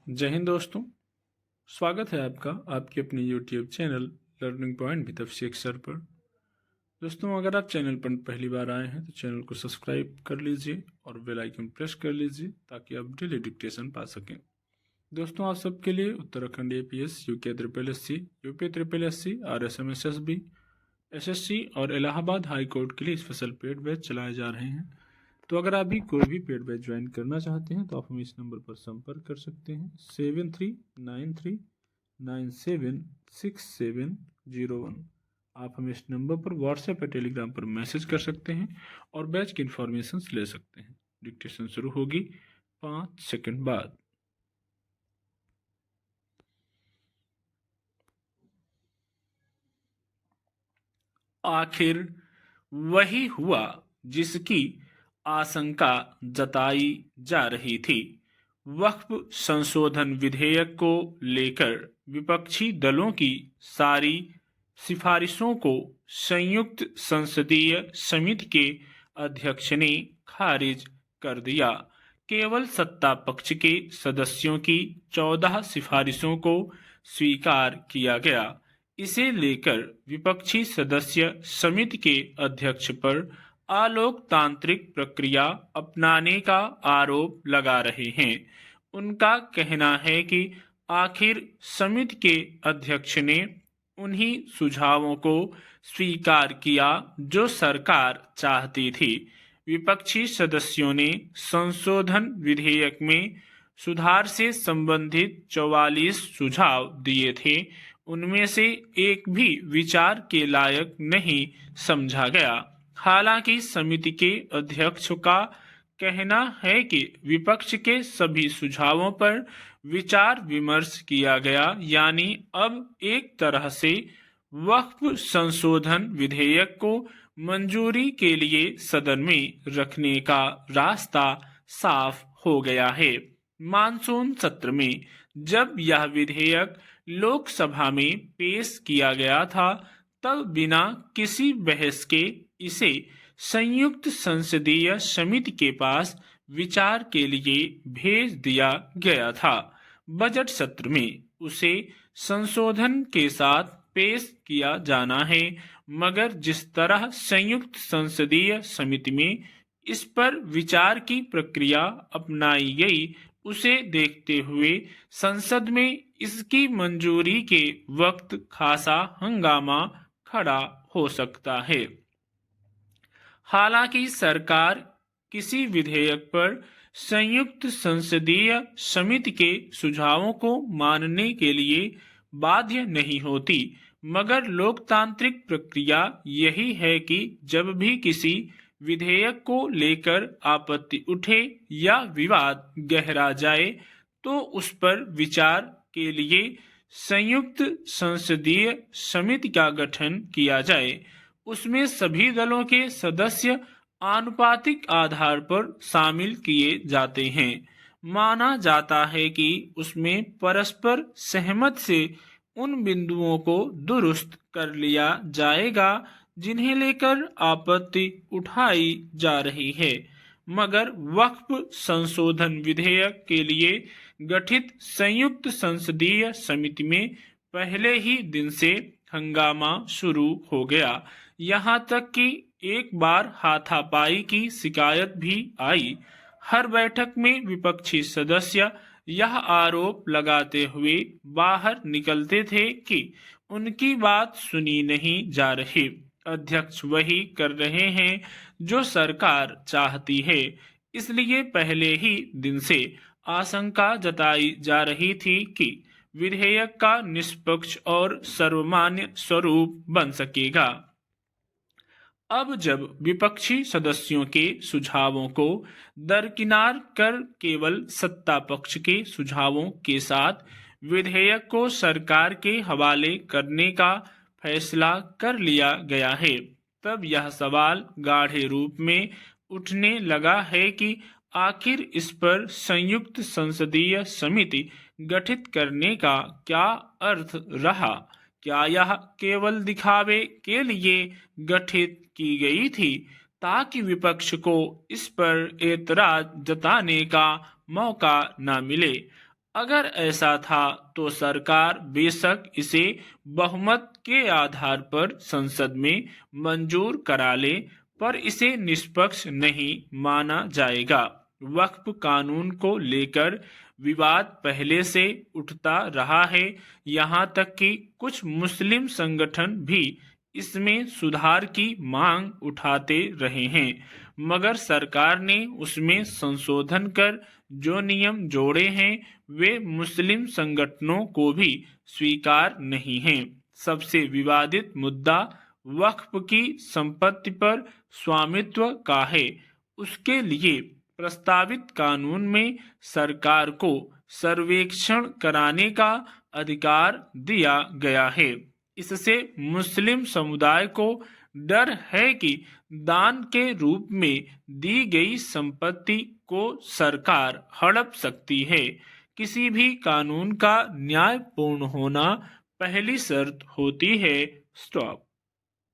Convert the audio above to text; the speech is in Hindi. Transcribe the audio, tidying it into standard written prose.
जय हिंद दोस्तों। स्वागत है आपका आपके अपने YouTube channel learning point with Abhishek sir पर। दोस्तों, अगर आप चैनल पर पहली बार आए हैं तो चैनल को सब्सक्राइब कर लीजिए और बेल आइकन प्रेस कर लीजिए ताकि आप डेली डिक्टेशन पा सकें। दोस्तों, आप सबके लिए Uttarakhand APS, UK SSSC, UP SSSC, RSMSSB, SSC और इलाहाबाद हाई कोर्ट के लिए स्पेशल पेड बैच चलाए जा रहे हैं। तो अगर आप भी कोई भी पेड बैच ज्वाइन करना चाहते हैं तो आप हमें इस नंबर पर संपर्क कर सकते हैं 7393976701। आप हमें इस नंबर पर व्हाट्सएप या टेलीग्राम पर मैसेज कर सकते हैं और बैच की इंफॉर्मेशन ले सकते हैं। डिक्टेशन शुरू होगी 5 सेकंड बाद। आखिर वही हुआ जिसकी आशंका जताई जा रही थी। वक्फ संशोधन विधेयक को लेकर विपक्षी दलों की सारी सिफारिशों को संयुक्त संसदीय समिति के अध्यक्ष ने खारिज कर दिया। केवल सत्ता पक्ष के सदस्यों की 14 सिफारिशों को स्वीकार किया गया। इसे लेकर विपक्षी सदस्य समिति के अध्यक्ष पर अलोकतांत्रिक प्रक्रिया अपनाने का आरोप लगा रहे हैं। उनका कहना है कि आखिर समिति के अध्यक्ष ने उन्हीं सुझावों को स्वीकार किया जो सरकार चाहती थी। विपक्षी सदस्यों ने संशोधन विधेयक में सुधार से संबंधित 44 सुझाव दिए थे। उनमें से एक भी विचार के लायक नहीं समझा गया। हालांकि समिति के अध्यक्ष का कहना है कि विपक्ष के सभी सुझावों पर विचार विमर्श किया गया, यानी अब एक तरह से वक्फ संशोधन विधेयक को मंजूरी के लिए सदन में रखने का रास्ता साफ हो गया है। मानसून सत्र में जब यह विधेयक लोकसभा में पेश किया गया था तब बिना किसी बहस के इसे संयुक्त संसदीय समिति के पास विचार के लिए भेज दिया गया था। बजट सत्र में उसे संशोधन के साथ पेश किया जाना है, मगर जिस तरह संयुक्त संसदीय समिति में इस पर विचार की प्रक्रिया अपनाई गई उसे देखते हुए संसद में इसकी मंजूरी के वक्त खासा हंगामा खड़ा हो सकता है। हालांकि सरकार किसी विधेयक पर संयुक्त संसदीय समिति के सुझावों को मानने के लिए बाध्य नहीं होती, मगर लोकतांत्रिक प्रक्रिया यही है कि जब भी किसी विधेयक को लेकर आपत्ति उठे या विवाद गहरा जाए तो उस पर विचार के लिए संयुक्त संसदीय समिति का गठन किया जाए। उसमें सभी दलों के सदस्य आनुपातिक आधार पर शामिल किए जाते हैं। माना जाता है कि उसमें परस्पर सहमत से उन बिंदुओं को दुरुस्त कर लिया जाएगा जिन्हें लेकर आपत्ति उठाई जा रही है, मगर वक्फ संशोधन विधेयक के लिए गठित संयुक्त संसदीय समिति में पहले ही दिन से हंगामा शुरू हो गया। यहाँ तक कि एक बार हाथापाई की शिकायत भी आई। हर बैठक में विपक्षी सदस्य यह आरोप लगाते हुए बाहर निकलते थे कि उनकी बात सुनी नहीं जा रही। अध्यक्ष वही कर रहे हैं जो सरकार चाहती है। इसलिए पहले ही दिन से आशंका जताई जा रही थी कि विधेयक का निष्पक्ष और सर्वमान्य स्वरूप बन सकेगा। अब जब विपक्षी सदस्यों के सुझावों को दरकिनार कर केवल सत्ता पक्ष के सुझावों के साथ विधेयक को सरकार के हवाले करने का फैसला कर लिया गया है, तब यह सवाल गाढ़े रूप में उठने लगा है कि आखिर इस पर संयुक्त संसदीय समिति गठित करने का क्या अर्थ रहा। क्या यह केवल दिखावे के लिए गठित की गई थी ताकि विपक्ष को इस पर एतराज जताने का मौका न मिले। अगर ऐसा था तो सरकार बेशक इसे बहुमत के आधार पर संसद में मंजूर करा ले, पर इसे निष्पक्ष नहीं माना जाएगा। वक्फ कानून को लेकर विवाद पहले से उठता रहा है, यहाँ तक कि कुछ मुस्लिम संगठन भी इसमें सुधार की मांग उठाते रहे हैं, मगर सरकार ने उसमें संशोधन कर जो नियम जोड़े हैं वे मुस्लिम संगठनों को भी स्वीकार नहीं हैं। सबसे विवादित मुद्दा वक्फ की संपत्ति पर स्वामित्व का है। उसके लिए प्रस्तावित कानून में सरकार को सर्वेक्षण कराने का अधिकार दिया गया है। इससे मुस्लिम समुदाय को डर है कि दान के रूप में दी गई संपत्ति को सरकार हड़प सकती है। किसी भी कानून का न्यायपूर्ण होना पहली शर्त होती है। स्टॉप।